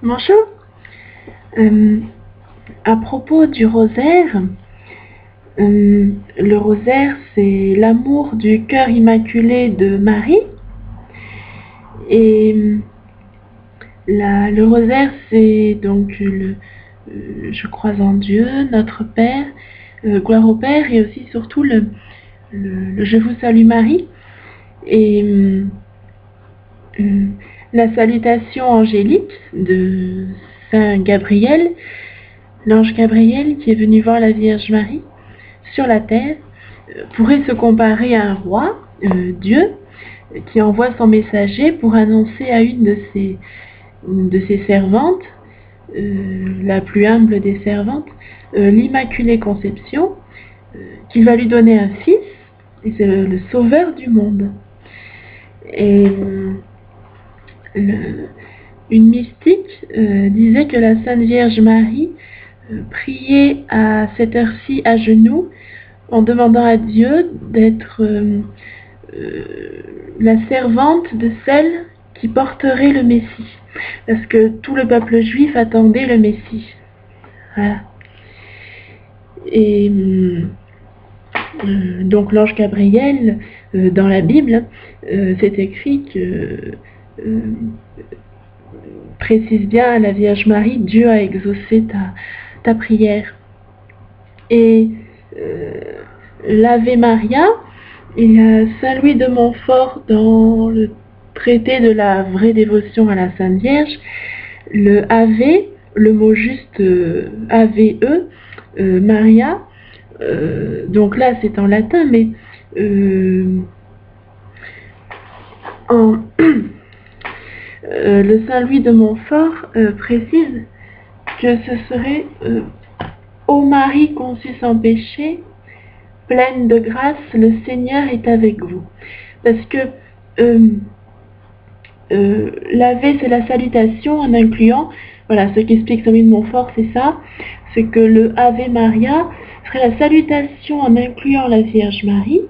Bonjour. À propos du rosaire, le rosaire, c'est l'amour du cœur immaculé de Marie. Et le rosaire, c'est donc je crois en Dieu, notre Père, gloire au Père, et aussi surtout le Je vous salue Marie. Et la salutation angélique de Saint Gabriel, l'ange Gabriel qui est venu voir la Vierge Marie sur la terre, pourrait se comparer à un roi, Dieu, qui envoie son messager pour annoncer à une de ses servantes, la plus humble des servantes, l'Immaculée Conception, qu'il va lui donner un fils, et c'est le sauveur du monde. Et une mystique disait que la Sainte Vierge Marie priait à cette heure-ci à genoux en demandant à Dieu d'être la servante de celle qui porterait le Messie, parce que tout le peuple juif attendait le Messie. Voilà. Et donc l'ange Gabriel, dans la Bible, c'est écrit que précise bien à la Vierge Marie, Dieu a exaucé ta prière. Et l'Ave Maria, il y a Saint Louis de Montfort dans le traité de la vraie dévotion à la Sainte Vierge, le Ave, le mot juste Ave, Maria, donc là c'est en latin, mais le Saint Louis de Montfort précise que ce serait Ô Marie conçue sans péché, pleine de grâce, le Seigneur est avec vous. Parce que l'Ave, c'est la salutation en incluant, voilà, ce qu'explique Saint Louis de Montfort, c'est ça, c'est que le Ave Maria serait la salutation en incluant la Vierge Marie,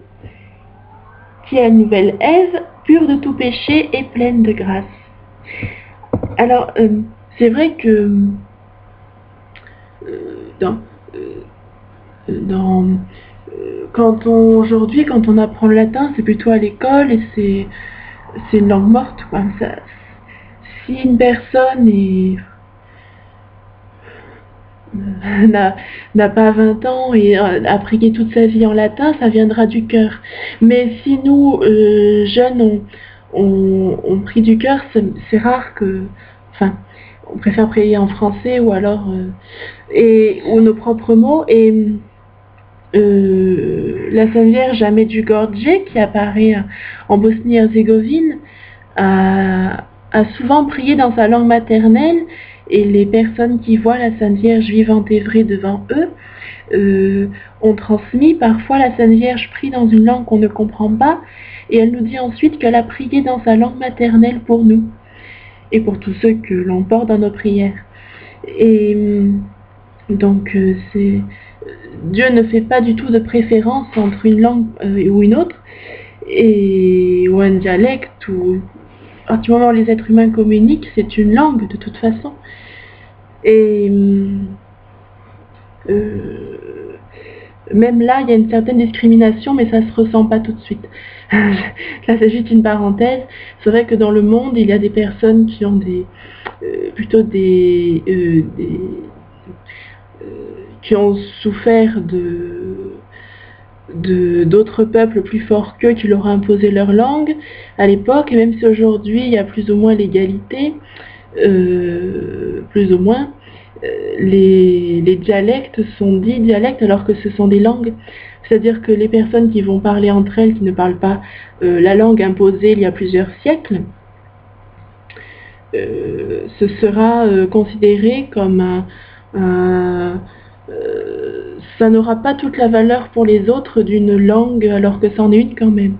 qui est la nouvelle Ève, pure de tout péché et pleine de grâce. Alors, c'est vrai que aujourd'hui, quand on apprend le latin, c'est plutôt à l'école et c'est une langue morte, quoi. Si une personne n'a pas 20 ans et a prié toute sa vie en latin, ça viendra du cœur. Mais si nous, jeunes, on prie du cœur, c'est rare que... Enfin, on préfère prier en français ou alors... ou nos propres mots. Et la Sainte Vierge à Medjugorje, qui apparaît en Bosnie-Herzégovine, a souvent prié dans sa langue maternelle, et les personnes qui voient la Sainte Vierge vivante et vraie devant eux ont transmis. Parfois la Sainte Vierge prie dans une langue qu'on ne comprend pas, et elle nous dit ensuite qu'elle a prié dans sa langue maternelle pour nous, et pour tous ceux que l'on porte dans nos prières. Et donc Dieu ne fait pas du tout de préférence entre une langue ou une autre, ou un dialecte, ou à partir du moment où les êtres humains communiquent, c'est une langue de toute façon. Et même là, il y a une certaine discrimination, mais ça se ressent pas tout de suite. Là, c'est juste une parenthèse. C'est vrai que dans le monde, il y a des personnes qui ont qui ont souffert d'autres peuples plus forts qu'eux qui leur ont imposé leur langue à l'époque, et même si aujourd'hui il y a plus ou moins l'égalité, plus ou moins, les dialectes sont dits dialectes alors que ce sont des langues. C'est-à-dire que les personnes qui vont parler entre elles, qui ne parlent pas la langue imposée il y a plusieurs siècles, ce sera considéré comme ça n'aura pas toute la valeur pour les autres d'une langue alors que c'en est une quand même.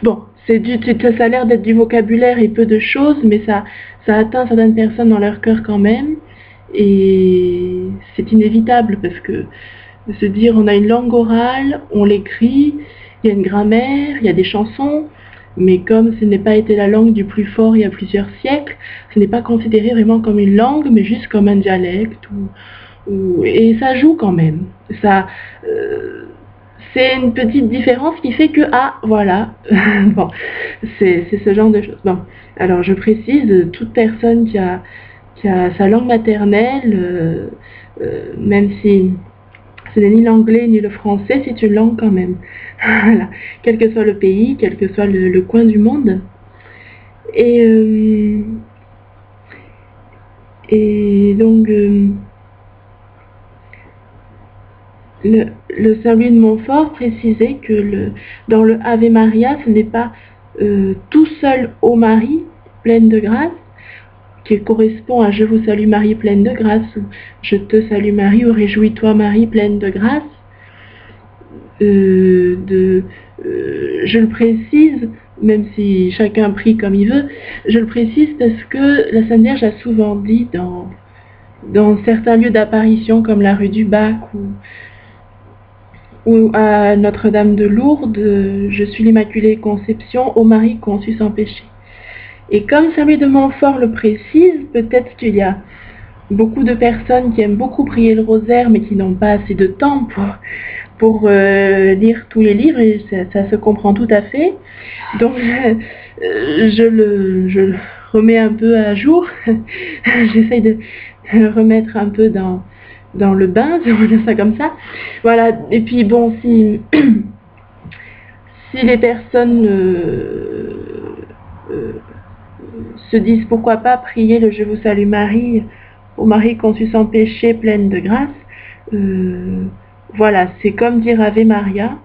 Bon, ça a l'air d'être du vocabulaire et peu de choses, mais ça atteint certaines personnes dans leur cœur quand même, et c'est inévitable parce que de se dire on a une langue orale, on l'écrit, il y a une grammaire, il y a des chansons, Mais comme ce n'est pas été la langue du plus fort il y a plusieurs siècles, ce n'est pas considéré vraiment comme une langue, mais juste comme un dialecte. Et ça joue quand même. C'est une petite différence qui fait que, ah, voilà, bon, c'est ce genre de choses. Bon, alors je précise, toute personne qui a sa langue maternelle, même si ce n'est ni l'anglais ni le français, c'est une langue quand même. Voilà. Quel que soit le pays, quel que soit le coin du monde. Et donc, le Saint Louis de Montfort précisait que dans le Ave Maria, ce n'est pas tout seul ô Marie, pleine de grâce, qui correspond à Je vous salue Marie, pleine de grâce, ou Je te salue Marie, ou Réjouis-toi Marie, pleine de grâce. Je le précise, même si chacun prie comme il veut, je le précise parce que la Sainte Vierge a souvent dit dans certains lieux d'apparition comme la rue du Bac ou à Notre-Dame de Lourdes, je suis l'Immaculée Conception, ô Marie conçue sans péché. Et comme Saint Louis de Montfort le précise, peut-être qu'il y a beaucoup de personnes qui aiment beaucoup prier le rosaire mais qui n'ont pas assez de temps pour lire tous les livres, et ça se comprend tout à fait. Donc je le remets un peu à jour. J'essaye de le remettre un peu dans le bain, si on veut dire ça comme ça. Voilà, et puis bon, si les personnes se disent pourquoi pas prier le Je vous salue Marie, ô Marie conçue sans péché, pleine de grâce, voilà, c'est comme dire Ave Maria,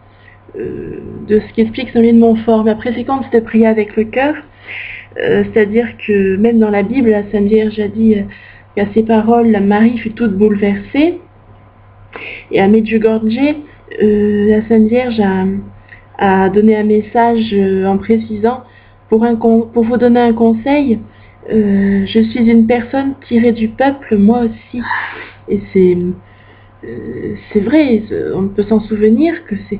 de ce qu'explique Saint Louis de Montfort. Mais après, c'est quand c'était prier avec le cœur, c'est-à-dire que même dans la Bible, la Sainte Vierge a dit qu'à ses paroles, la Marie fut toute bouleversée. Et à Medjugorje, la Sainte Vierge a donné un message en précisant, pour vous donner un conseil, je suis une personne tirée du peuple, moi aussi. Et c'est vrai, on peut s'en souvenir que c'est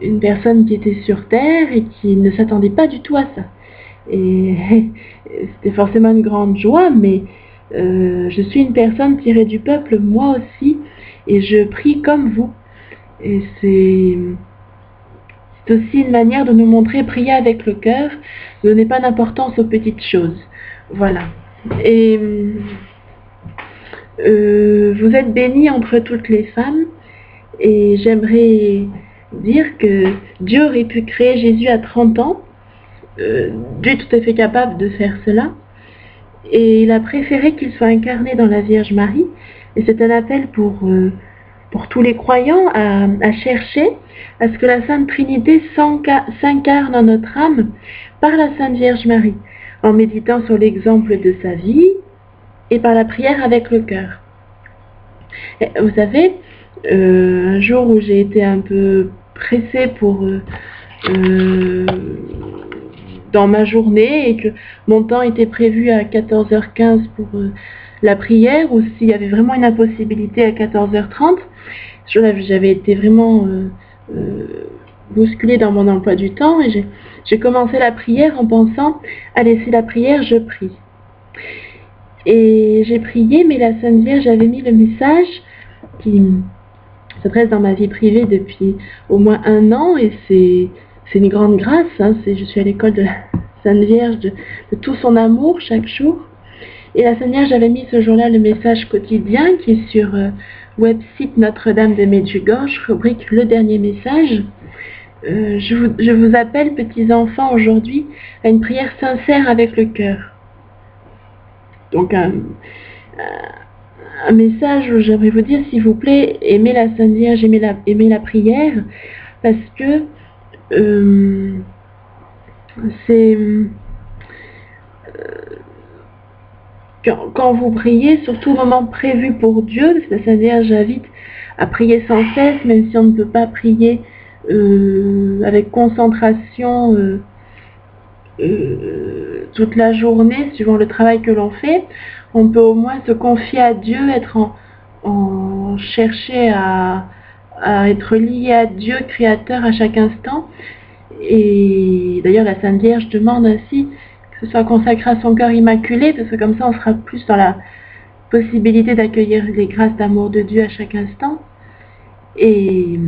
une personne qui était sur Terre et qui ne s'attendait pas du tout à ça. Et c'était forcément une grande joie, mais je suis une personne tirée du peuple, moi aussi, et je prie comme vous. Et c'est aussi une manière de nous montrer prier avec le cœur, ne donnez pas d'importance aux petites choses. Voilà. Et vous êtes bénie entre toutes les femmes, et j'aimerais dire que Dieu aurait pu créer Jésus à 30 ans. Dieu est tout à fait capable de faire cela, et il a préféré qu'il soit incarné dans la Vierge Marie, et c'est un appel pour tous les croyants à chercher à ce que la Sainte Trinité s'incarne en notre âme par la Sainte Vierge Marie, en méditant sur l'exemple de sa vie et par la prière avec le cœur. Et vous savez, un jour où j'ai été un peu pressée dans ma journée et que mon temps était prévu à 14h15 pour la prière, ou s'il y avait vraiment une impossibilité à 14h30, j'avais été vraiment bousculée dans mon emploi du temps, et j'ai commencé la prière en pensant, allez, c'est la prière, je prie. Et j'ai prié, mais la Sainte Vierge avait mis le message qui s'adresse dans ma vie privée depuis au moins 1 an, et c'est une grande grâce, hein. Je suis à l'école de la Sainte Vierge, de tout son amour chaque jour. Et la Sainte Vierge avait mis ce jour-là le message quotidien qui est sur website Notre-Dame de Medjugorje, rubrique Le Dernier Message. Je vous appelle, petits enfants, aujourd'hui à une prière sincère avec le cœur. Donc un message où j'aimerais vous dire, s'il vous plaît, aimez la Sainte Vierge, aimez la prière, parce que c'est quand vous priez, surtout au moment prévu pour Dieu, parce que la Sainte Vierge invite à prier sans cesse, même si on ne peut pas prier avec concentration toute la journée, suivant le travail que l'on fait, on peut au moins se confier à Dieu, chercher à être lié à Dieu, créateur, à chaque instant, Et d'ailleurs, la Sainte Vierge demande ainsi que ce soit consacré à son cœur immaculé, parce que comme ça, on sera plus dans la possibilité d'accueillir les grâces d'amour de Dieu à chaque instant. Et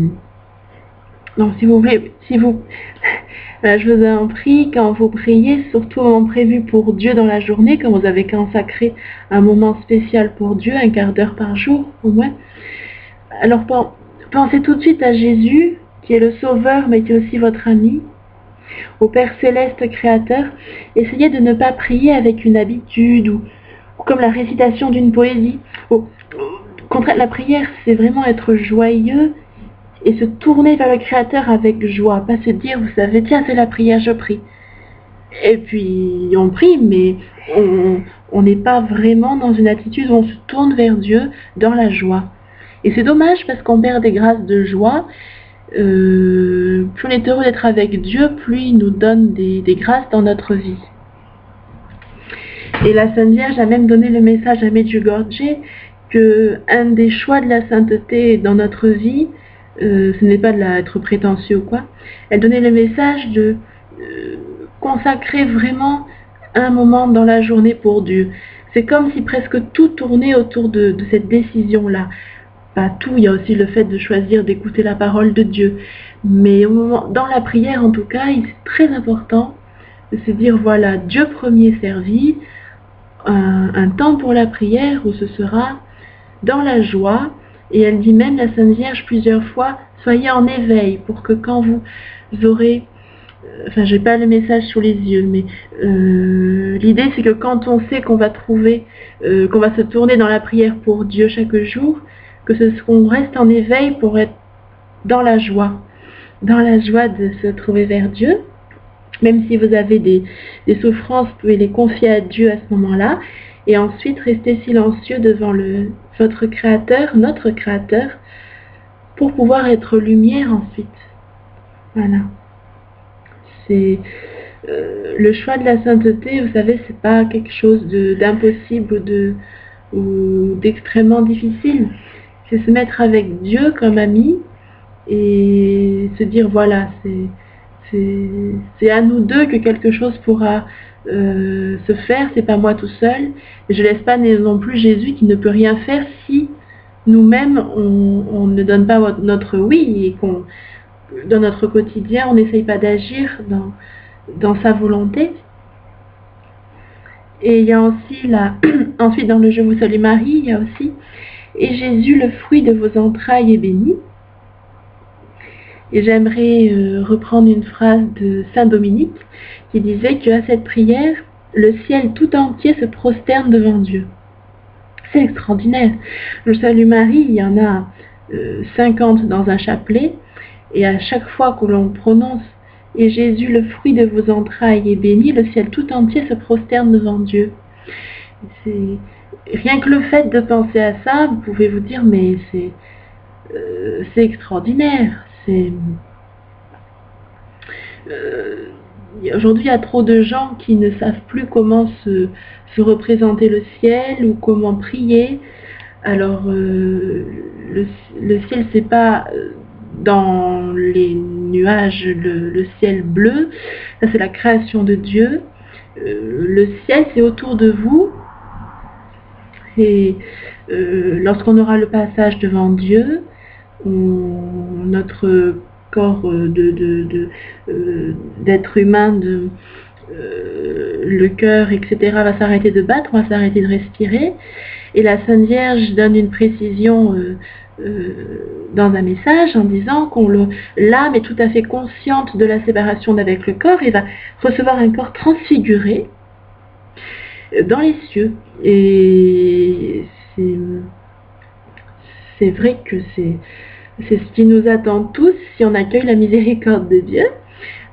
donc, si vous voulez, je vous en prie, quand vous priez, surtout au moment prévu pour Dieu dans la journée, quand vous avez consacré un moment spécial pour Dieu, un quart d'heure par jour au moins, alors pensez tout de suite à Jésus, qui est le Sauveur, mais qui est aussi votre ami, au Père Céleste Créateur. Essayez de ne pas prier avec une habitude ou comme la récitation d'une poésie. Au contraire, la prière, c'est vraiment être joyeux et se tourner vers le Créateur avec joie, pas se dire, vous savez, tiens, c'est la prière, je prie. Et puis, on prie, mais on n'est pas vraiment dans une attitude où on se tourne vers Dieu dans la joie. Et c'est dommage parce qu'on perd des grâces de joie. Plus on est heureux d'être avec Dieu, plus il nous donne des grâces dans notre vie. Et la Sainte Vierge a même donné le message à Medjugorje que un des choix de la sainteté dans notre vie, ce n'est pas d'être prétentieux ou quoi, elle donnait le message de consacrer vraiment un moment dans la journée pour Dieu. C'est comme si presque tout tournait autour de cette décision-là. Pas tout, il y a aussi le fait de choisir d'écouter la parole de Dieu. Mais dans la prière, en tout cas, c'est très important de se dire, voilà, Dieu premier servi, un temps pour la prière où ce sera dans la joie. Et elle dit même, la Sainte Vierge, plusieurs fois, soyez en éveil pour que quand vous aurez... Enfin, j'ai pas le message sous les yeux, mais l'idée c'est que quand on sait qu'on va trouver, qu'on va se tourner dans la prière pour Dieu chaque jour, qu'on reste en éveil pour être dans la joie de se trouver vers Dieu. Même si vous avez des souffrances, vous pouvez les confier à Dieu à ce moment-là, et ensuite rester silencieux devant votre Créateur, notre Créateur, pour pouvoir être lumière ensuite. Voilà. C'est le choix de la sainteté, vous savez, c'est pas quelque chose d'impossible ou d'extrêmement difficile. C'est se mettre avec Dieu comme ami et se dire, voilà, c'est à nous deux que quelque chose pourra se faire, c'est pas moi tout seul. Je laisse pas non plus Jésus qui ne peut rien faire si nous-mêmes on ne donne pas notre oui et qu'on dans notre quotidien on n'essaye pas d'agir dans sa volonté. Et il y a aussi ensuite dans le Je vous salue Marie, il y a aussi et Jésus, le fruit de vos entrailles est béni. Et j'aimerais reprendre une phrase de Saint Dominique qui disait qu'à cette prière, le ciel tout entier se prosterne devant Dieu. C'est extraordinaire. Le Salut Marie, il y en a 50 dans un chapelet, et à chaque fois que l'on prononce « Et Jésus, le fruit de vos entrailles est béni », le ciel tout entier se prosterne devant Dieu. Rien que le fait de penser à ça, vous pouvez vous dire, mais c'est extraordinaire. Aujourd'hui, il y a trop de gens qui ne savent plus comment se représenter le ciel ou comment prier. Alors, le ciel, c'est pas dans les nuages le ciel bleu. Ça, c'est la création de Dieu. Le ciel, c'est autour de vous. Et lorsqu'on aura le passage devant Dieu, notre corps d'être humain, le cœur, etc., va s'arrêter de battre, on va s'arrêter de respirer. Et la Sainte Vierge donne une précision dans un message en disant l'âme est tout à fait consciente de la séparation d'avec le corps et va recevoir un corps transfiguré dans les cieux. Et c'est vrai que c'est ce qui nous attend tous si on accueille la miséricorde de Dieu.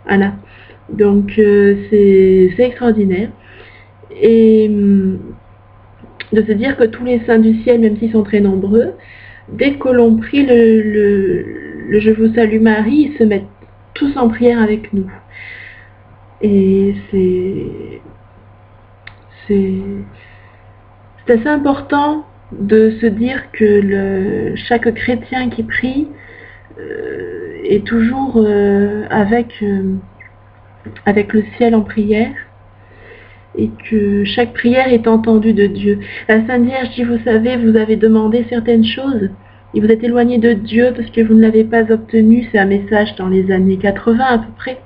Voilà. Donc c'est extraordinaire. Et de se dire que tous les saints du ciel, même s'ils sont très nombreux, dès que l'on prie le Je vous salue Marie, ils se mettent tous en prière avec nous. Et c'est assez important de se dire que chaque chrétien qui prie est toujours avec le ciel en prière, et que chaque prière est entendue de Dieu. La Sainte Vierge dit, vous savez, vous avez demandé certaines choses, et vous êtes éloigné de Dieu parce que vous ne l'avez pas obtenu. C'est un message dans les années 80 à peu près,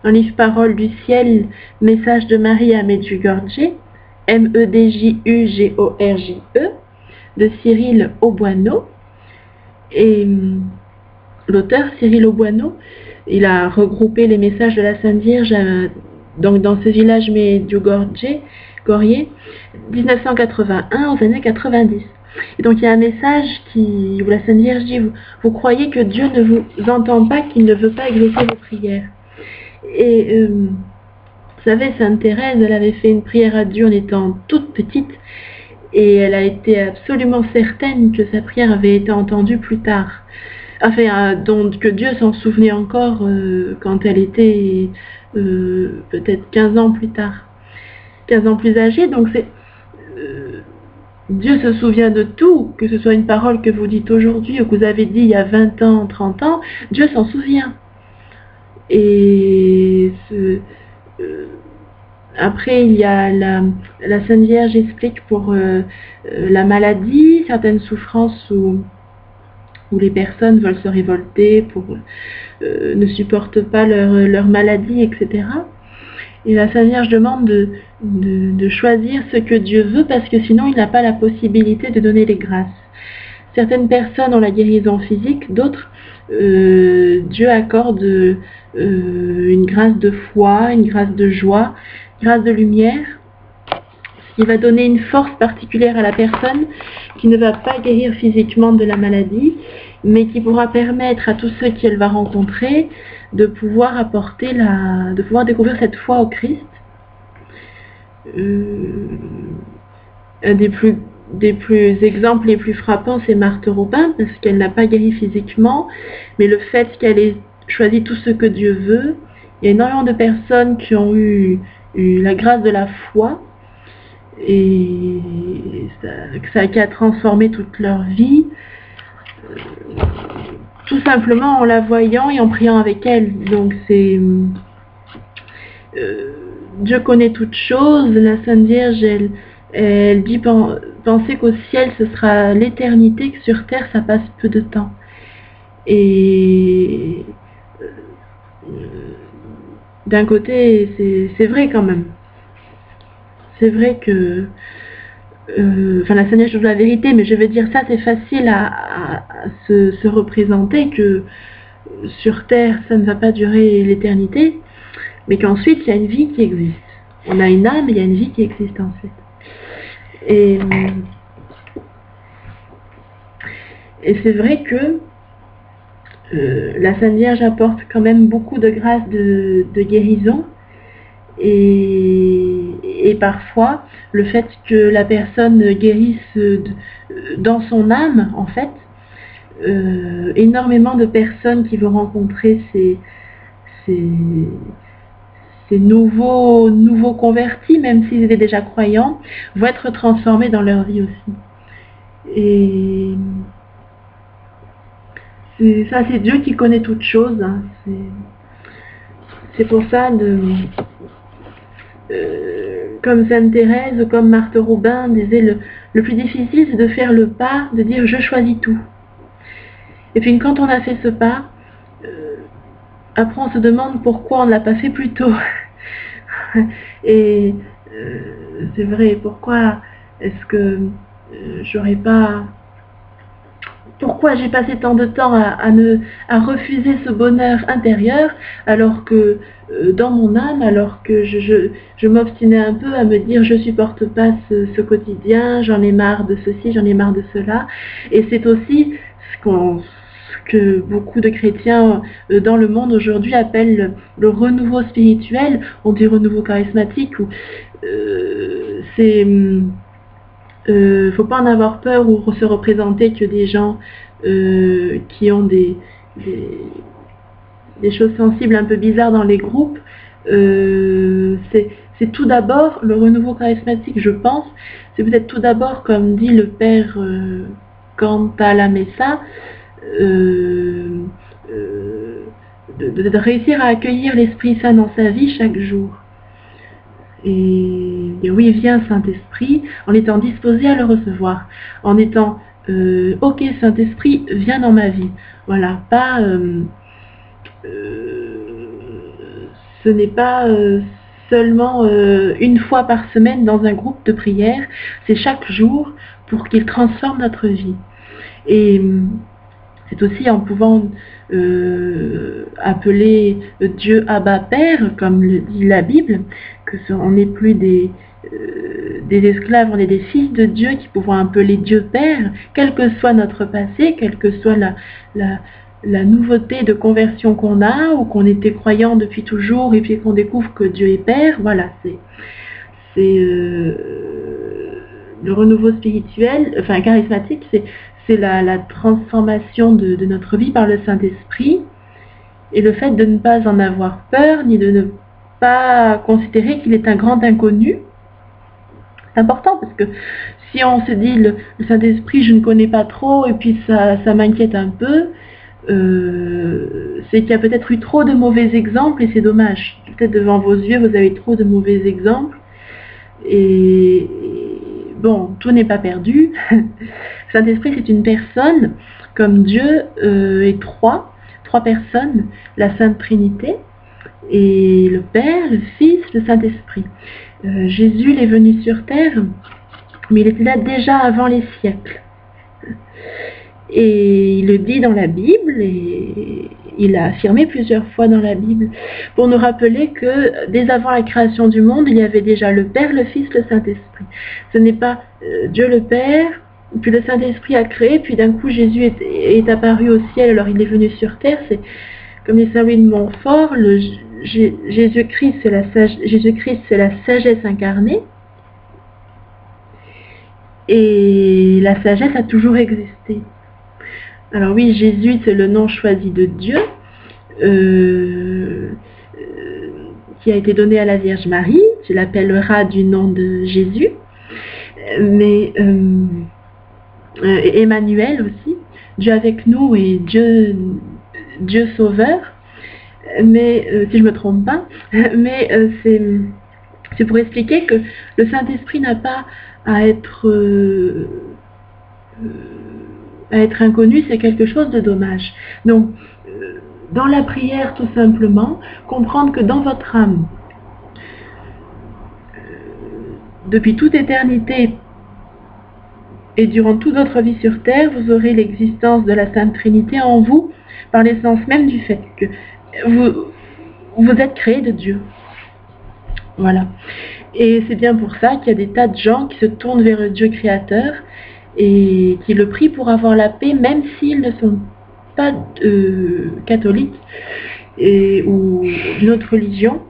dans le livre Paroles du ciel, message de Marie à Medjugorje, Medjugorje, de Cyril Auboineau. Et l'auteur, Cyril Auboineau, il a regroupé les messages de la Sainte Vierge donc dans ce village Medjugorje, 1981 aux années 90. Et donc il y a un message où la Sainte Vierge dit, vous croyez que Dieu ne vous entend pas, qu'il ne veut pas exaucer vos prières. Et vous savez, Sainte Thérèse, elle avait fait une prière à Dieu en étant toute petite, et elle a été absolument certaine que sa prière avait été entendue plus tard. Enfin, donc que Dieu s'en souvenait encore quand elle était peut-être 15 ans plus tard, 15 ans plus âgée. Donc Dieu se souvient de tout, que ce soit une parole que vous dites aujourd'hui ou que vous avez dit il y a 20 ans, 30 ans, Dieu s'en souvient. Et après, il y a la Sainte Vierge explique pour la maladie, certaines souffrances où les personnes veulent se révolter, ne supportent pas leur maladie, etc. Et la Sainte Vierge demande de choisir ce que Dieu veut, parce que sinon il n'a pas la possibilité de donner les grâces. Certaines personnes ont la guérison physique, d'autres, Dieu accorde une grâce de foi, une grâce de joie, une grâce de lumière, ce qui va donner une force particulière à la personne qui ne va pas guérir physiquement de la maladie, mais qui pourra permettre à tous ceux qu'elle va rencontrer de pouvoir de pouvoir découvrir cette foi au Christ. Un des plus exemples les plus frappants, c'est Marthe Robin, parce qu'elle n'a pas guéri physiquement, mais le fait qu'elle ait choisi tout ce que Dieu veut, il y a énormément de personnes qui ont eu la grâce de la foi, et ça a transformé toute leur vie, tout simplement en la voyant et en priant avec elle. Donc c'est Dieu connaît toutes choses. La Sainte Vierge, elle dit penser qu'au ciel ce sera l'éternité, que sur terre ça passe peu de temps. Et d'un côté c'est vrai quand même. C'est vrai que la Sainte Vierge dit la vérité, mais je vais dire ça, c'est facile à se représenter que sur terre ça ne va pas durer l'éternité, mais qu'ensuite il y a une vie qui existe. On a une âme et il y a une vie qui existe ensuite. Et c'est vrai que la Sainte Vierge apporte quand même beaucoup de grâce de guérison, et parfois le fait que la personne guérisse dans son âme, en fait, énormément de personnes qui vont rencontrer ces nouveaux convertis, même s'ils étaient déjà croyants, vont être transformés dans leur vie aussi. Et ça, c'est Dieu qui connaît toutes choses. Hein. C'est pour ça, comme Sainte Thérèse, comme Marthe Robin disait, le plus difficile, c'est de faire le pas, de dire je choisis tout. Et puis quand on a fait ce pas, après on se demande pourquoi on ne l'a pas fait plus tôt. Et c'est vrai, pourquoi est-ce que j'aurais pas... Pourquoi j'ai passé tant de temps à refuser ce bonheur intérieur, alors que dans mon âme, alors que je m'obstinais un peu à me dire je supporte pas ce quotidien, j'en ai marre de ceci, j'en ai marre de cela. Et c'est aussi ce que beaucoup de chrétiens dans le monde aujourd'hui appellent le renouveau spirituel, on dit renouveau charismatique, ou c'est... faut pas en avoir peur ou se représenter que des gens qui ont des choses sensibles un peu bizarres dans les groupes. C'est tout d'abord le renouveau charismatique, je pense. C'est peut-être tout d'abord, comme dit le père Cantalamessa, de réussir à accueillir l'Esprit Saint dans sa vie chaque jour. Et oui, viens Saint-Esprit, en étant disposé à le recevoir, en étant ok Saint-Esprit, viens dans ma vie. Voilà, pas ce n'est pas seulement une fois par semaine dans un groupe de prière, c'est chaque jour pour qu'il transforme notre vie. Et c'est aussi en pouvant appeler Dieu Abba Père, comme le dit la Bible, que on n'est plus des esclaves, on est des fils de Dieu qui pouvons appeler Dieu Père, quel que soit notre passé, quelle que soit la nouveauté de conversion qu'on a, ou qu'on était croyant depuis toujours et puis qu'on découvre que Dieu est Père. Voilà, c'est le renouveau spirituel, enfin charismatique, c'est la transformation de notre vie par le Saint-Esprit, et le fait de ne pas en avoir peur, ni de ne pas considérer qu'il est un grand inconnu. C'est important, parce que si on se dit le Saint-Esprit, je ne connais pas trop, et puis ça m'inquiète un peu, c'est qu'il y a peut-être eu trop de mauvais exemples, et c'est dommage. Peut-être devant vos yeux, vous avez trop de mauvais exemples, et bon, tout n'est pas perdu. Saint-Esprit, c'est une personne, comme Dieu est trois personnes, la Sainte Trinité, et le Père, le Fils, le Saint-Esprit. Jésus il est venu sur terre, mais il était là déjà avant les siècles. Et il le dit dans la Bible, et il a affirmé plusieurs fois dans la Bible, pour nous rappeler que dès avant la création du monde, il y avait déjà le Père, le Fils, le Saint-Esprit. Ce n'est pas Dieu le Père, puis le Saint-Esprit a créé, puis d'un coup Jésus est apparu au ciel, alors il est venu sur terre. C'est comme dit Saint Louis de Montfort, Jésus-Christ c'est la sagesse incarnée, et la sagesse a toujours existé. Alors oui, Jésus, c'est le nom choisi de Dieu, qui a été donné à la Vierge Marie. Tu l'appelleras du nom de Jésus. Mais Emmanuel aussi, Dieu avec nous et Dieu sauveur. Mais si je ne me trompe pas, mais c'est pour expliquer que le Saint-Esprit n'a pas à être inconnu, c'est quelque chose de dommage. Donc, dans la prière, tout simplement, comprendre que dans votre âme, depuis toute éternité et durant toute votre vie sur terre, vous aurez l'existence de la Sainte Trinité en vous, par l'essence même du fait que vous êtes créé de Dieu. Voilà. Et c'est bien pour ça qu'il y a des tas de gens qui se tournent vers le Dieu créateur et qui le prient pour avoir la paix, même s'ils ne sont pas catholiques ou d'une autre religion.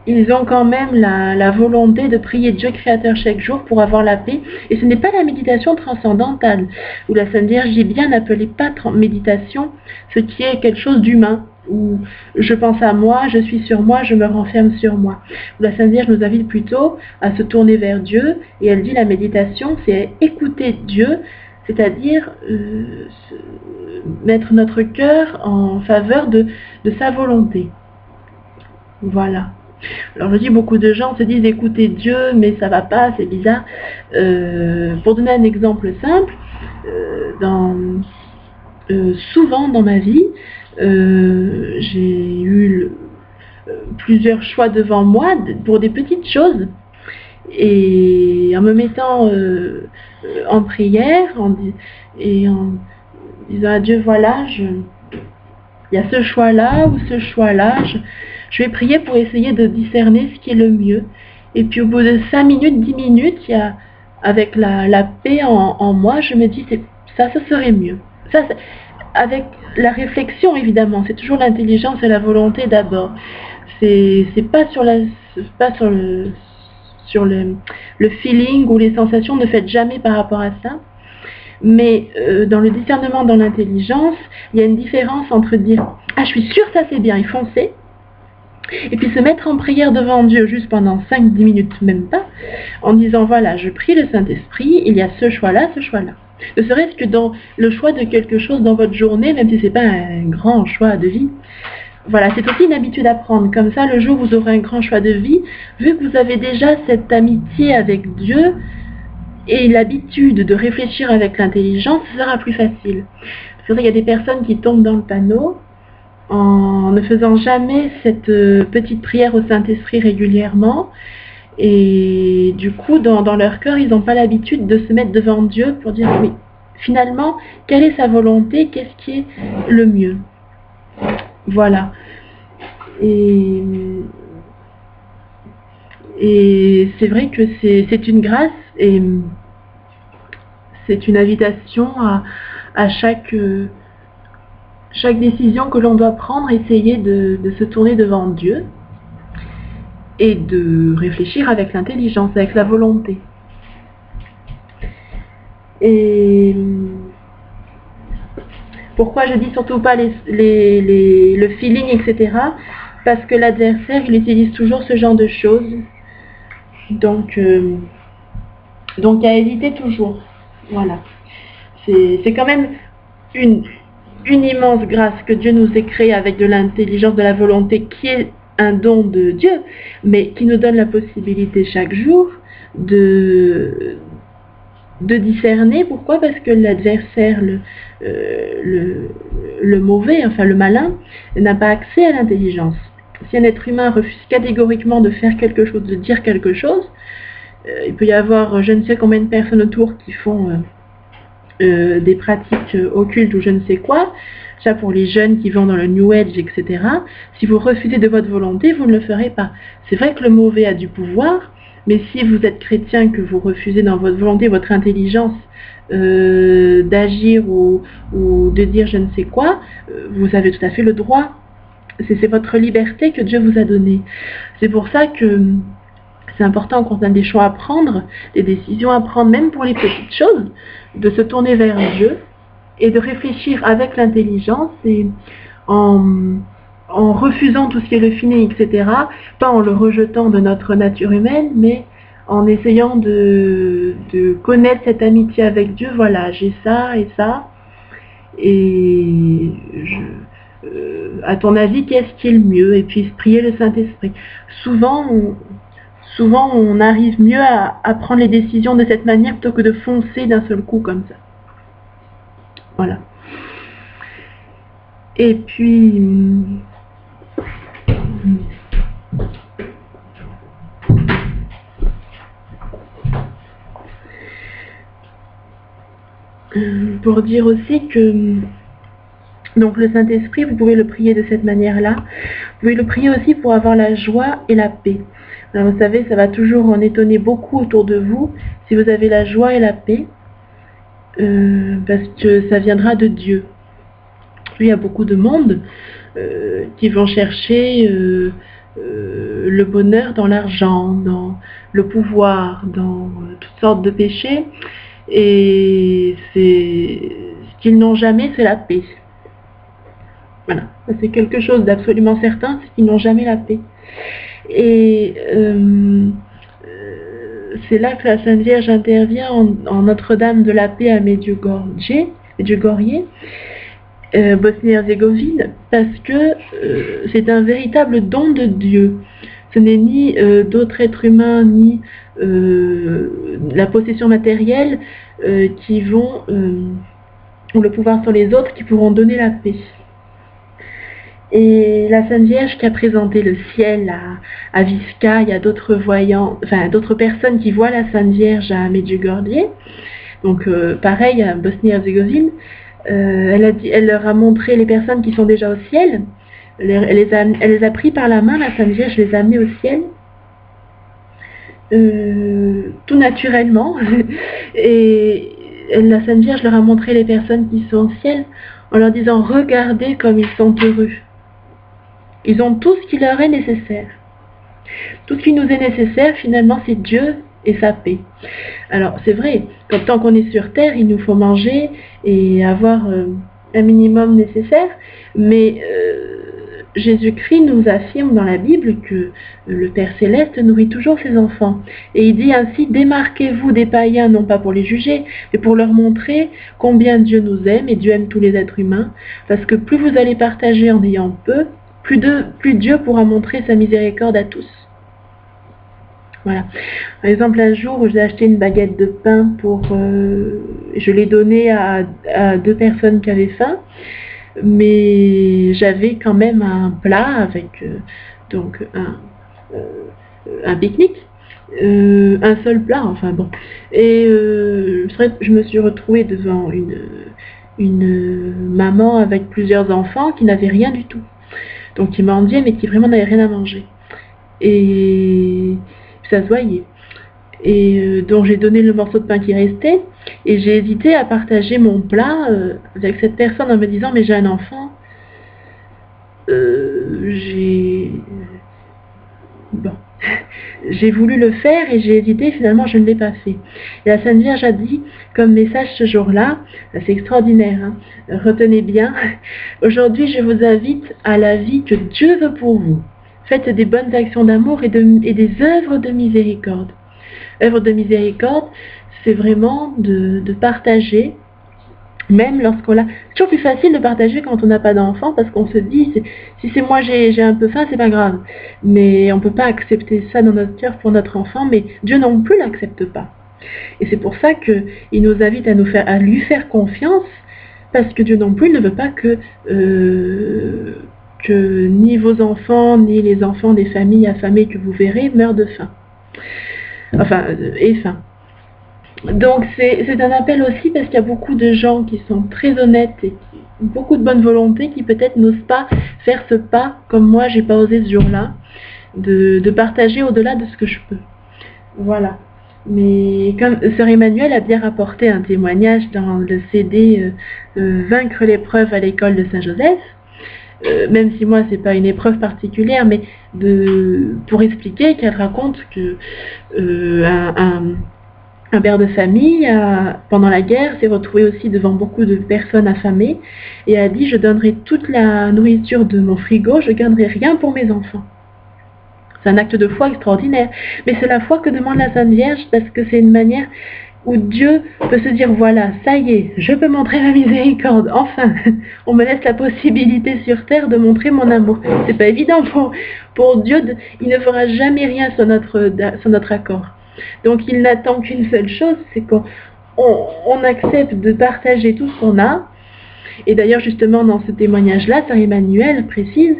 Ils ont quand même la volonté de prier Dieu créateur chaque jour pour avoir la paix. Et ce n'est pas la méditation transcendantale, où la Sainte Vierge dit bien n'appelez pas méditation ce qui est quelque chose d'humain, où je pense à moi, je suis sur moi, je me renferme sur moi. Où la Sainte Vierge nous invite plutôt à se tourner vers Dieu, et elle dit la méditation c'est écouter Dieu, c'est-à-dire mettre notre cœur en faveur de sa volonté. Voilà. Alors je dis, beaucoup de gens se disent écoutez Dieu, mais ça va pas, c'est bizarre. Pour donner un exemple simple, souvent dans ma vie, j'ai eu plusieurs choix devant moi pour des petites choses, et en me mettant en prière et en disant à Dieu voilà, il y a ce choix-là ou ce choix-là, je vais prier pour essayer de discerner ce qui est le mieux. Et puis au bout de 5 minutes, 10 minutes, avec la paix en moi, je me dis ça serait mieux. Ça, avec la réflexion évidemment, c'est toujours l'intelligence et la volonté d'abord. C'est pas sur le feeling ou les sensations, ne faites jamais par rapport à ça. Mais dans le discernement, dans l'intelligence, il y a une différence entre dire ah je suis sûre ça c'est bien et foncer, Et puis se mettre en prière devant Dieu juste pendant 5-10 minutes, même pas, en disant voilà, je prie le Saint-Esprit, il y a ce choix-là, ce choix-là. Ne serait-ce que dans le choix de quelque chose dans votre journée, même si ce n'est pas un grand choix de vie. Voilà, c'est aussi une habitude à prendre. Comme ça, le jour où vous aurez un grand choix de vie, vu que vous avez déjà cette amitié avec Dieu et l'habitude de réfléchir avec l'intelligence, ce sera plus facile. C'est vrai qu'il y a des personnes qui tombent dans le panneau en ne faisant jamais cette petite prière au Saint-Esprit régulièrement. Et du coup, dans leur cœur, ils n'ont pas l'habitude de se mettre devant Dieu pour dire, oui, finalement, quelle est sa volonté, qu'est-ce qui est le mieux. Voilà. Et c'est vrai que c'est une grâce et c'est une invitation à chaque décision que l'on doit prendre, essayer de se tourner devant Dieu et de réfléchir avec l'intelligence, avec la volonté. Et pourquoi je dis surtout pas le feeling, etc. Parce que l'adversaire, il utilise toujours ce genre de choses. Donc à éviter toujours. Voilà. C'est quand même une immense grâce que Dieu nous ait créé avec de l'intelligence, de la volonté, qui est un don de Dieu, mais qui nous donne la possibilité chaque jour de discerner. Pourquoi? Parce que l'adversaire, le mauvais, enfin le malin, n'a pas accès à l'intelligence. Si un être humain refuse catégoriquement de faire quelque chose, de dire quelque chose, il peut y avoir je ne sais combien de personnes autour qui font des pratiques occultes ou je ne sais quoi. Ça pour les jeunes qui vont dans le New Age, etc. Si vous refusez de votre volonté, vous ne le ferez pas. C'est vrai que le mauvais a du pouvoir, mais si vous êtes chrétien, que vous refusez dans votre volonté, votre intelligence, d'agir ou de dire je ne sais quoi, vous avez tout à fait le droit. C'est votre liberté que Dieu vous a donnée. C'est pour ça que c'est important quand on a des choix à prendre, des décisions à prendre, même pour les petites choses, de se tourner vers Dieu et de réfléchir avec l'intelligence et en refusant tout ce qui est le feeling, etc. Pas en le rejetant de notre nature humaine, mais en essayant de connaître cette amitié avec Dieu. Voilà, j'ai ça et ça. Et à ton avis, qu'est-ce qui est le mieux? Et puis prier le Saint-Esprit. Souvent, on arrive mieux à prendre les décisions de cette manière plutôt que de foncer d'un seul coup comme ça. Voilà. Et puis pour dire aussi que donc le Saint-Esprit, vous pouvez le prier de cette manière-là. Vous pouvez le prier aussi pour avoir la joie et la paix. Alors vous savez, ça va toujours en étonner beaucoup autour de vous si vous avez la joie et la paix, parce que ça viendra de Dieu. Il y a beaucoup de monde qui vont chercher le bonheur dans l'argent, dans le pouvoir, dans toutes sortes de péchés, et ce qu'ils n'ont jamais, c'est la paix. Voilà, c'est quelque chose d'absolument certain, c'est qu'ils n'ont jamais la paix. Et c'est là que la Sainte Vierge intervient en Notre-Dame de la Paix à Medjugorje, Bosnie-Herzégovine, parce que c'est un véritable don de Dieu. Ce n'est ni d'autres êtres humains, ni la possession matérielle qui vont, ou le pouvoir sur les autres, qui pourront donner la paix. Et la Sainte Vierge qui a présenté le ciel à Viska, il y a d'autres voyants, enfin d'autres personnes qui voient la Sainte Vierge à Medjugorje, donc pareil à Bosnie-Herzégovine. Elle leur a montré les personnes qui sont déjà au ciel. Elle les a pris par la main, la Sainte Vierge les a amenés au ciel, tout naturellement. Et la Sainte Vierge leur a montré les personnes qui sont au ciel en leur disant regardez comme ils sont heureux. Ils ont tout ce qui leur est nécessaire. Tout ce qui nous est nécessaire, finalement, c'est Dieu et sa paix. Alors, c'est vrai, tant qu'on est sur Terre, il nous faut manger et avoir un minimum nécessaire, mais Jésus-Christ nous affirme dans la Bible que le Père Céleste nourrit toujours ses enfants. Et il dit ainsi, démarquez-vous des païens, non pas pour les juger, mais pour leur montrer combien Dieu nous aime, et Dieu aime tous les êtres humains, parce que plus vous allez partager en ayant peu, plus Dieu pourra montrer sa miséricorde à tous. Voilà. Par exemple, un jour, j'ai acheté une baguette de pain je l'ai donnée à 2 personnes qui avaient faim, mais j'avais quand même un plat avec donc un pique-nique, un seul plat, enfin bon. Et je me suis retrouvée devant une maman avec plusieurs enfants qui n'avaient rien du tout. Donc qui mendiaient, mais qui vraiment n'avaient rien à manger. Et ça se voyait. Et donc j'ai donné le morceau de pain qui restait, et j'ai hésité à partager mon plat avec cette personne en me disant, mais j'ai un enfant, bon. J'ai voulu le faire et j'ai hésité, finalement je ne l'ai pas fait. Et la Sainte Vierge a dit comme message ce jour-là, c'est extraordinaire, hein, retenez bien, aujourd'hui je vous invite à la vie que Dieu veut pour vous. Faites des bonnes actions d'amour et des œuvres de miséricorde. Œuvre de miséricorde, c'est vraiment de partager, même lorsqu'on l'a. C'est toujours plus facile de partager quand on n'a pas d'enfant, parce qu'on se dit, si c'est moi j'ai un peu faim, c'est pas grave. Mais on ne peut pas accepter ça dans notre cœur pour notre enfant, mais Dieu non plus l'accepte pas. Et c'est pour ça qu'il nous invite à lui faire confiance, parce que Dieu non plus ne veut pas que ni vos enfants, ni les enfants des familles affamées que vous verrez meurent de faim. Enfin, aient faim. Donc c'est un appel aussi parce qu'il y a beaucoup de gens qui sont très honnêtes et qui ont beaucoup de bonne volonté qui peut-être n'osent pas faire ce pas, comme moi j'ai pas osé ce jour-là, de partager au-delà de ce que je peux. Voilà. Mais comme Sœur Emmanuelle a bien rapporté un témoignage dans le CD Vaincre l'épreuve à l'école de Saint-Joseph, même si moi c'est pas une épreuve particulière, mais pour expliquer qu'elle raconte que un père de famille, pendant la guerre, s'est retrouvé aussi devant beaucoup de personnes affamées et a dit « Je donnerai toute la nourriture de mon frigo, je ne garderai rien pour mes enfants ». C'est un acte de foi extraordinaire. Mais c'est la foi que demande la Sainte Vierge parce que c'est une manière où Dieu peut se dire « Voilà, ça y est, je peux montrer ma miséricorde. Enfin, on me laisse la possibilité sur terre de montrer mon amour. » C'est pas évident pour Dieu, il ne fera jamais rien sans notre accord. Donc il n'attend qu'une seule chose, c'est qu'on accepte de partager tout ce qu'on a. Et d'ailleurs justement dans ce témoignage-là, Sœur Emmanuelle précise,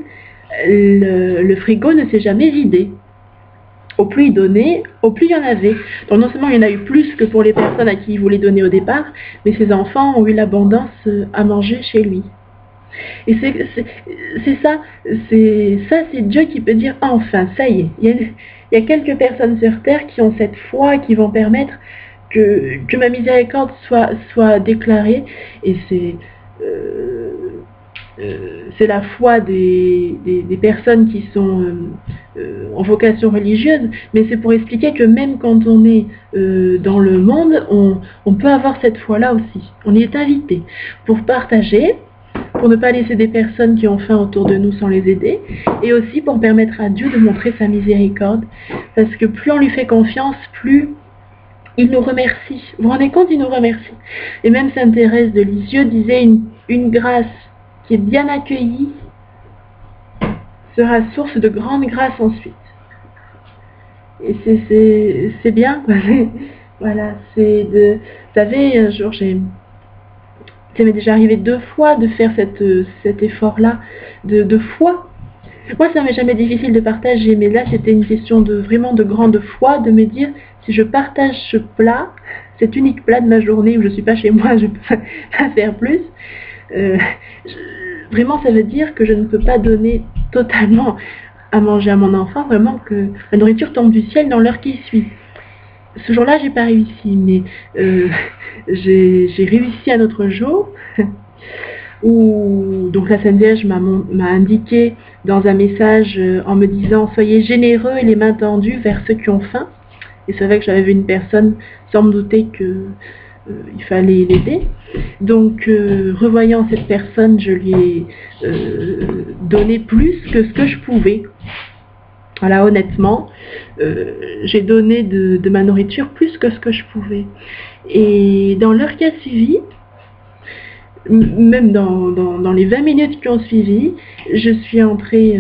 le frigo ne s'est jamais vidé. Au plus il donnait, au plus il y en avait. Donc non seulement il y en a eu plus que pour les personnes à qui il voulait donner au départ, mais ses enfants ont eu l'abondance à manger chez lui. Et c'est ça, c'est Dieu qui peut dire enfin, ça y est, il y a quelques personnes sur terre qui ont cette foi, qui vont permettre que ma miséricorde soit déclarée, et c'est la foi des personnes qui sont en vocation religieuse, mais c'est pour expliquer que même quand on est dans le monde, on peut avoir cette foi-là aussi. On y est invité pour partager, pour ne pas laisser des personnes qui ont faim autour de nous sans les aider, et aussi pour permettre à Dieu de montrer sa miséricorde, parce que plus on lui fait confiance, plus il nous remercie. Vous vous rendez compte, il nous remercie. Et même Sainte Thérèse de Lisieux disait une grâce qui est bien accueillie sera source de grande grâce ensuite. Et c'est bien, quoi. Voilà, vous savez, un jour ça m'est déjà arrivé 2 fois de faire cet effort-là de foi. Moi, ça m'est jamais difficile de partager, mais là, c'était une question vraiment de grande foi, de me dire, si je partage ce plat, cet unique plat de ma journée où je ne suis pas chez moi, je ne peux pas faire plus, vraiment, ça veut dire que je ne peux pas donner totalement à manger à mon enfant, vraiment que la nourriture tombe du ciel dans l'heure qui suit. Ce jour-là, j'ai pas réussi, mais j'ai réussi un autre jour où donc la Sainte Vierge m'a indiqué dans un message en me disant « Soyez généreux et les mains tendues vers ceux qui ont faim ». Et c'est vrai que j'avais vu une personne sans me douter il fallait l'aider. Donc, revoyant cette personne, je lui ai donné plus que ce que je pouvais. Voilà, honnêtement, j'ai donné de ma nourriture plus que ce que je pouvais. Et dans l'heure qui a suivi, même dans les 20 minutes qui ont suivi, je suis entrée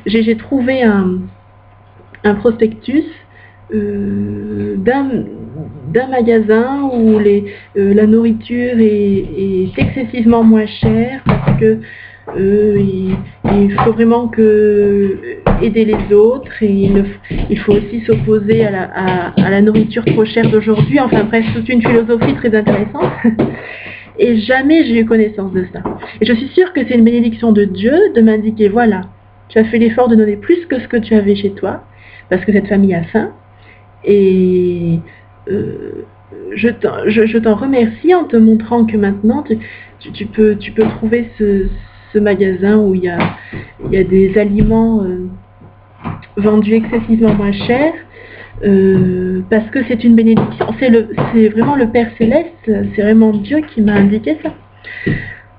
j'ai trouvé un prospectus d'un magasin où la nourriture est excessivement moins chère parce que il faut vraiment aider les autres et il faut aussi s'opposer à la nourriture trop chère d'aujourd'hui. Enfin bref, toute une philosophie très intéressante. Et jamais j'ai eu connaissance de ça. Et je suis sûre que c'est une bénédiction de Dieu de m'indiquer, voilà, tu as fait l'effort de donner plus que ce que tu avais chez toi, parce que cette famille a faim. Et je t'en remercie en te montrant que maintenant tu peux trouver ce magasin où il y a des aliments vendus excessivement moins cher, parce que c'est une bénédiction. C'est vraiment le Père Céleste, c'est vraiment Dieu qui m'a indiqué ça.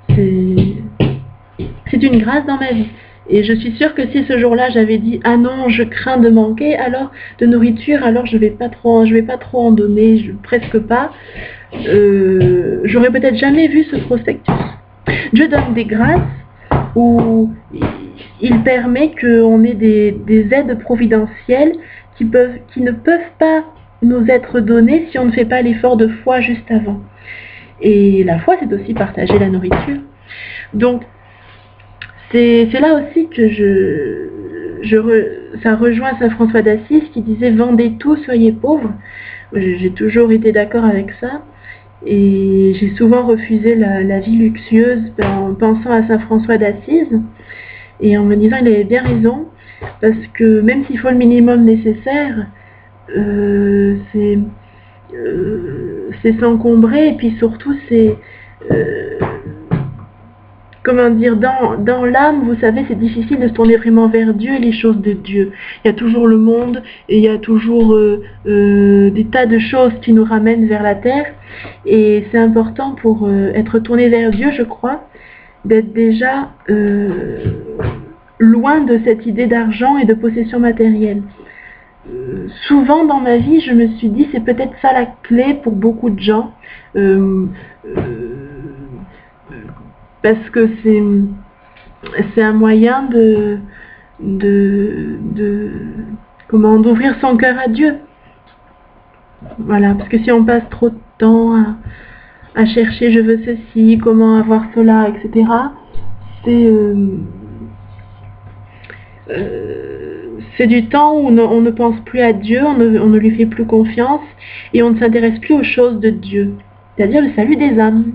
C'est une grâce dans ma vie. Et je suis sûre que si ce jour-là j'avais dit « Ah non, je crains de manquer de nourriture, alors je vais pas trop en donner, presque pas », j'aurais peut-être jamais vu ce prospectus. Dieu donne des grâces où il permet qu'on ait des aides providentielles qui ne peuvent pas nous être données si on ne fait pas l'effort de foi juste avant. Et la foi, c'est aussi partager la nourriture. Donc, c'est là aussi que ça rejoint Saint François d'Assise qui disait « Vendez tout, soyez pauvres ». J'ai toujours été d'accord avec ça. Et j'ai souvent refusé la vie luxueuse en pensant à Saint François d'Assise et en me disant il avait bien raison, parce que même s'il faut le minimum nécessaire, c'est s'encombrer, et puis surtout c'est comment dire, dans l'âme, vous savez, c'est difficile de se tourner vraiment vers Dieu et les choses de Dieu. Il y a toujours le monde et il y a toujours des tas de choses qui nous ramènent vers la terre. Et c'est important pour être tourné vers Dieu, je crois, d'être déjà loin de cette idée d'argent et de possession matérielle. Souvent dans ma vie, je me suis dit, c'est peut-être ça la clé pour beaucoup de gens. Parce que c'est un moyen d'ouvrir son cœur à Dieu. Voilà, parce que si on passe trop de temps à chercher je veux ceci, comment avoir cela, etc., c'est du temps où on ne pense plus à Dieu, on ne lui fait plus confiance et on ne s'intéresse plus aux choses de Dieu, c'est-à-dire le salut des âmes.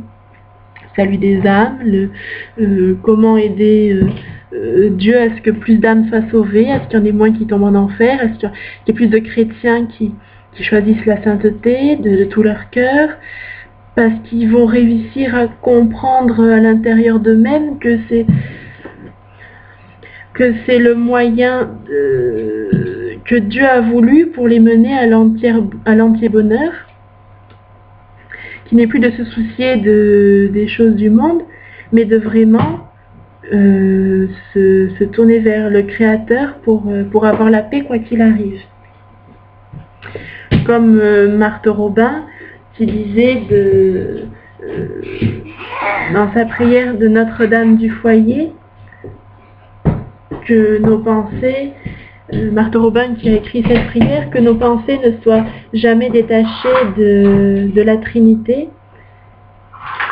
Salut des âmes, comment aider Dieu à ce que plus d'âmes soient sauvées, à ce qu'il y en ait moins qui tombent en enfer, à ce qu'il y ait plus de chrétiens qui choisissent la sainteté de tout leur cœur, parce qu'ils vont réussir à comprendre à l'intérieur d'eux-mêmes que c'est le moyen que Dieu a voulu pour les mener à l'entier bonheur, qui n'est plus de se soucier des choses du monde, mais de vraiment se tourner vers le Créateur pour avoir la paix quoi qu'il arrive. Comme Marthe Robin qui disait dans sa prière de Notre-Dame du Foyer que nos pensées, Marthe Robin qui a écrit cette prière, que nos pensées ne soient jamais détachées de la Trinité,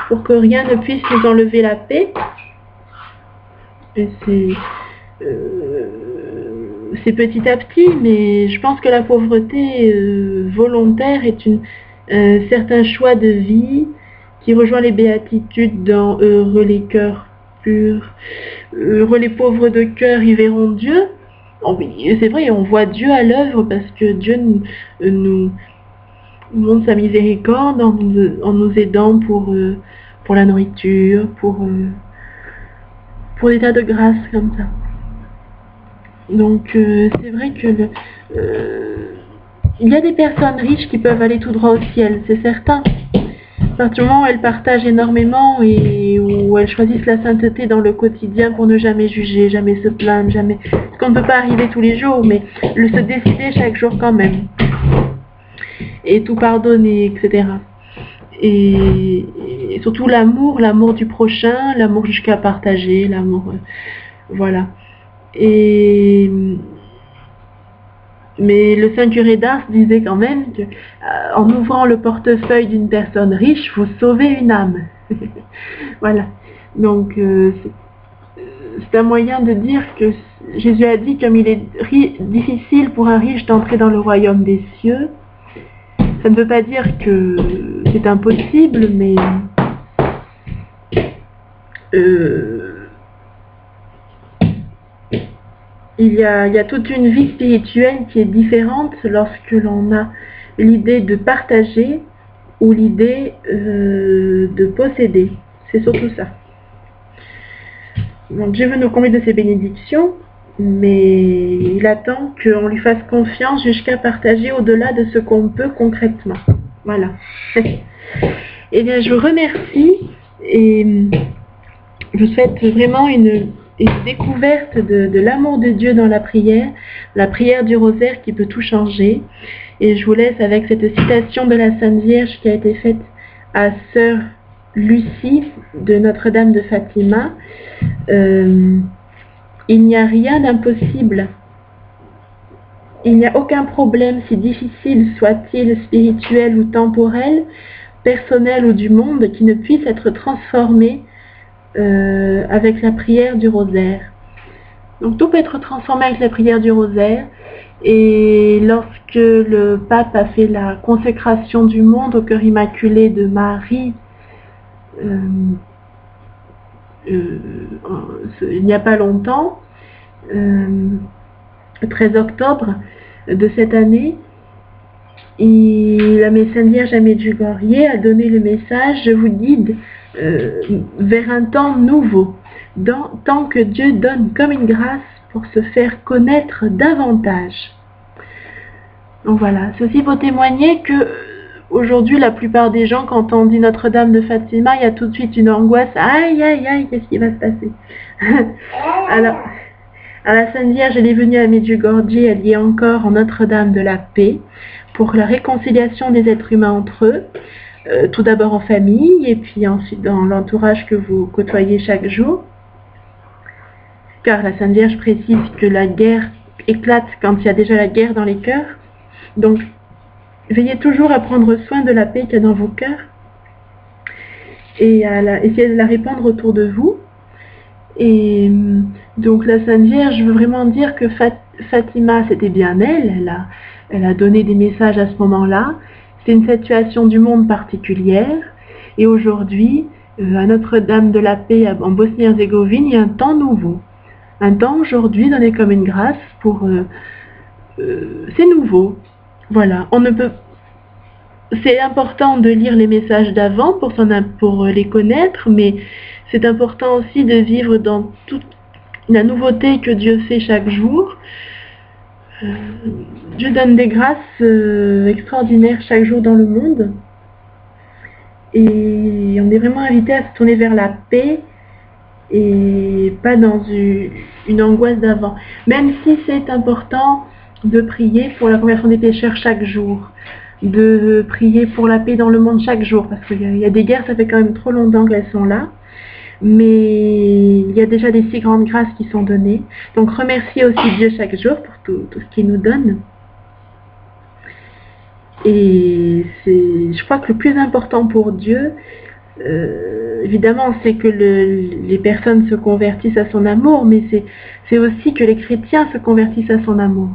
pour que rien ne puisse nous enlever la paix. Et c'est petit à petit, mais je pense que la pauvreté volontaire est un certain choix de vie qui rejoint les béatitudes dans Heureux les cœurs purs, heureux les pauvres de cœur, ils verront Dieu. C'est vrai, on voit Dieu à l'œuvre parce que Dieu nous montre sa miséricorde en nous aidant pour la nourriture, pour des tas de grâces comme ça. Donc c'est vrai que il y a des personnes riches qui peuvent aller tout droit au ciel, c'est certain. À partir du moment où elles partagent énormément et où elles choisissent la sainteté dans le quotidien pour ne jamais juger, jamais se plaindre, jamais... Parce qu'on ne peut pas arriver tous les jours, mais le se décider chaque jour quand même. Et tout pardonner, etc. Et surtout l'amour, l'amour du prochain, l'amour jusqu'à partager, l'amour... voilà. Mais le saint curé d'Ars disait quand même que en ouvrant le portefeuille d'une personne riche, vous sauvez une âme. Voilà. Donc c'est un moyen de dire que Jésus a dit, comme il est difficile pour un riche d'entrer dans le royaume des cieux, ça ne veut pas dire que c'est impossible, mais il y a toute une vie spirituelle qui est différente lorsque l'on a l'idée de partager ou l'idée de posséder. C'est surtout ça. Donc Dieu veut nous combler de ses bénédictions, mais il attend qu'on lui fasse confiance jusqu'à partager au-delà de ce qu'on peut concrètement. Voilà. Eh bien, je vous remercie et je souhaite vraiment une découverte de l'amour de Dieu dans la prière du rosaire qui peut tout changer. Et je vous laisse avec cette citation de la Sainte Vierge qui a été faite à Sœur Lucie de Notre-Dame de Fatima. Il n'y a rien d'impossible. Il n'y a aucun problème, si difficile soit-il, spirituel ou temporel, personnel ou du monde, qui ne puisse être transformé avec la prière du rosaire. Donc tout peut être transformé avec la prière du rosaire. Et lorsque le pape a fait la consécration du monde au cœur immaculé de Marie, il n'y a pas longtemps, le 13 octobre de cette année, la Sainte Vierge à Medjugorje a donné le message: je vous guide vers un temps nouveau, tant que Dieu donne comme une grâce pour se faire connaître davantage. Donc voilà, ceci pour témoigner que aujourd'hui, la plupart des gens, quand on dit Notre-Dame de Fatima, il y a tout de suite une angoisse. Aïe, aïe, aïe, qu'est-ce qui va se passer? Alors, à la Sainte Vierge, elle est venue à Medjugorje, elle y est encore en Notre-Dame de la Paix, pour la réconciliation des êtres humains entre eux. Tout d'abord en famille, et puis ensuite dans l'entourage que vous côtoyez chaque jour. Car la Sainte Vierge précise que la guerre éclate quand il y a déjà la guerre dans les cœurs. Donc, veillez toujours à prendre soin de la paix qu'il y a dans vos cœurs et à essayer de la répandre autour de vous. Et donc la Sainte Vierge veut vraiment dire que Fatima, c'était bien elle a donné des messages à ce moment-là. C'est une situation du monde particulière. Et aujourd'hui, à Notre-Dame de la Paix en Bosnie-Herzégovine, il y a un temps nouveau. Un temps aujourd'hui donné comme une grâce pour... c'est nouveau. Voilà, on ne peut... C'est important de lire les messages d'avant pour les connaître, mais c'est important aussi de vivre dans toute la nouveauté que Dieu fait chaque jour. Dieu donne des grâces extraordinaires chaque jour dans le monde. Et on est vraiment invité à se tourner vers la paix et pas dans une angoisse d'avant. Même si c'est important de prier pour la conversion des pécheurs chaque jour, de prier pour la paix dans le monde chaque jour, parce qu'il y a des guerres, ça fait quand même trop longtemps qu'elles sont là, mais il y a déjà des si grandes grâces qui sont données. Donc remerciez aussi Dieu chaque jour pour tout ce qu'il nous donne. Et je crois que le plus important pour Dieu, évidemment, c'est que les personnes se convertissent à son amour, mais c'est aussi que les chrétiens se convertissent à son amour.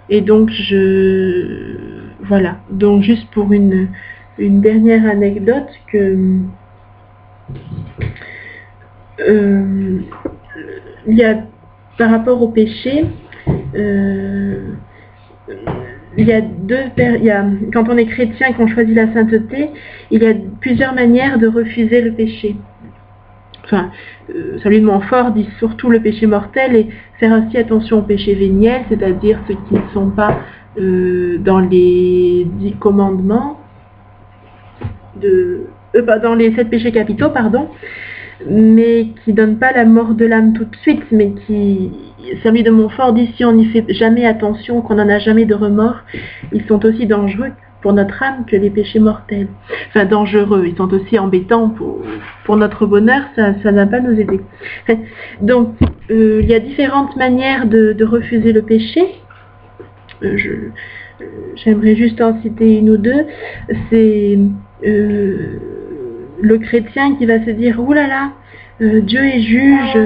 Et donc, voilà. Donc, juste pour une dernière anecdote, il y a, par rapport au péché, quand on est chrétien et qu'on choisit la sainteté, il y a plusieurs manières de refuser le péché. Enfin, Salut de Montfort dit surtout le péché mortel et faire aussi attention au péché véniel, c'est-à-dire ceux qui ne sont pas dans les 10 commandements, dans les 7 péchés capitaux, pardon, mais qui ne donnent pas la mort de l'âme tout de suite, mais qui, Saint-Louis de Montfort dit, si on n'y fait jamais attention, qu'on n'en a jamais de remords, ils sont aussi dangereux pour notre âme que les péchés mortels. Enfin, dangereux, ils sont aussi embêtants pour notre bonheur, ça ne va pas nous aider. Donc, il y a différentes manières de refuser le péché. J'aimerais juste en citer une ou deux. C'est le chrétien qui va se dire, ouh là là, Dieu est juge,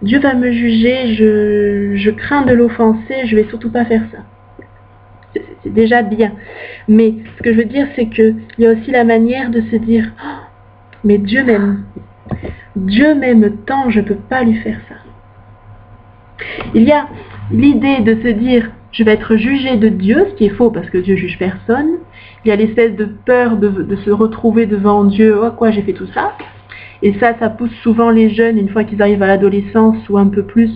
Dieu va me juger, je crains de l'offenser, je vais surtout pas faire ça. C'est déjà bien. Mais ce que je veux dire, c'est qu'il y a aussi la manière de se dire, oh, mais Dieu m'aime. Dieu m'aime tant, je ne peux pas lui faire ça. Il y a l'idée de se dire, je vais être jugé de Dieu, ce qui est faux parce que Dieu juge personne. Il y a l'espèce de peur de se retrouver devant Dieu, oh quoi, j'ai fait tout ça. Et ça pousse souvent les jeunes, une fois qu'ils arrivent à l'adolescence ou un peu plus,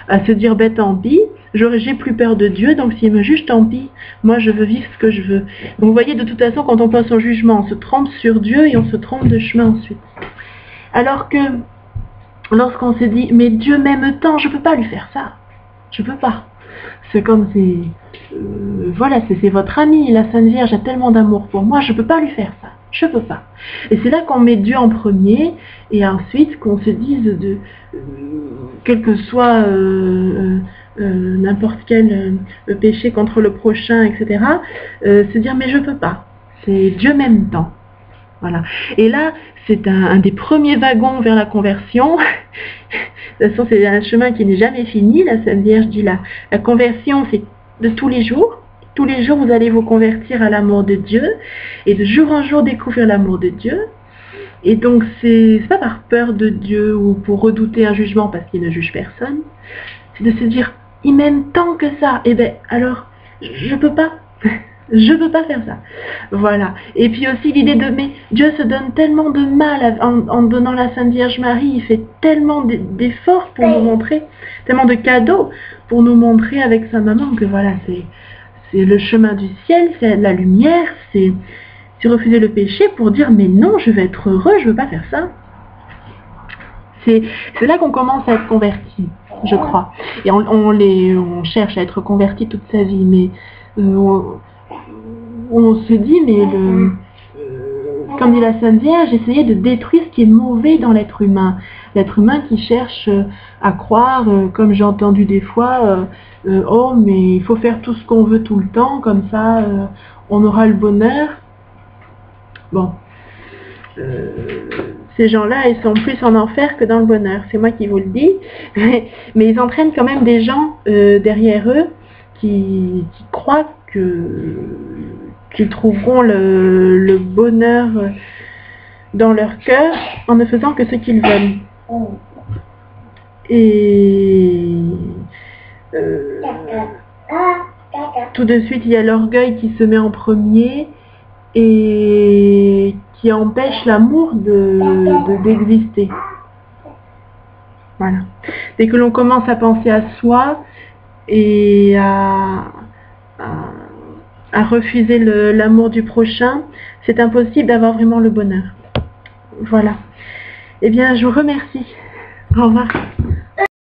à se dire, ben tant pis, j'ai plus peur de Dieu, donc s'il me juge, tant pis. Moi, je veux vivre ce que je veux. Donc vous voyez, de toute façon, quand on pense au jugement, on se trompe sur Dieu et on se trompe de chemin ensuite. Alors que, lorsqu'on se dit, mais Dieu m'aime tant, je ne peux pas lui faire ça. Je ne peux pas. C'est comme voilà, c'est votre ami, la Sainte Vierge a tellement d'amour pour moi, je ne peux pas lui faire ça. Je ne peux pas. Et c'est là qu'on met Dieu en premier, et ensuite qu'on se dise, quel que soit n'importe quel péché contre le prochain, etc., se dire, mais je ne peux pas. C'est Dieu m'aime tant. Voilà. Et là, c'est un des premiers wagons vers la conversion. De toute façon, c'est un chemin qui n'est jamais fini. La Sainte Vierge dit là, la conversion, c'est de tous les jours. Tous les jours, vous allez vous convertir à l'amour de Dieu et de jour en jour découvrir l'amour de Dieu. Et donc, c'est pas par peur de Dieu ou pour redouter un jugement parce qu'il ne juge personne. C'est de se dire, il m'aime tant que ça. Eh bien, alors, je peux pas. Je peux pas faire ça. Voilà. Et puis aussi l'idée de, mais Dieu se donne tellement de mal en donnant la Sainte Vierge Marie. Il fait tellement d'efforts pour nous montrer, tellement de cadeaux pour nous montrer avec sa maman que voilà, c'est le chemin du ciel, c'est la lumière, c'est refuser le péché pour dire, mais non, je vais être heureux, je veux pas faire ça. C'est là qu'on commence à être converti, je crois. Et on cherche à être converti toute sa vie, mais on se dit, mais comme dit la Sainte Vierge, essayer de détruire ce qui est mauvais dans l'être humain. L'être humain qui cherche à croire, comme j'ai entendu des fois, oh mais il faut faire tout ce qu'on veut tout le temps, comme ça on aura le bonheur. Bon, ces gens-là, ils sont plus en enfer que dans le bonheur, c'est moi qui vous le dis, mais ils entraînent quand même des gens derrière eux qui croient qu'ils trouveront le bonheur dans leur cœur en ne faisant que ce qu'ils veulent. Et tout de suite, il y a l'orgueil qui se met en premier et qui empêche l'amour d'exister. Voilà. Dès que l'on commence à penser à soi et à refuser l'amour du prochain, c'est impossible d'avoir vraiment le bonheur. Voilà. Eh bien, je vous remercie. Au revoir.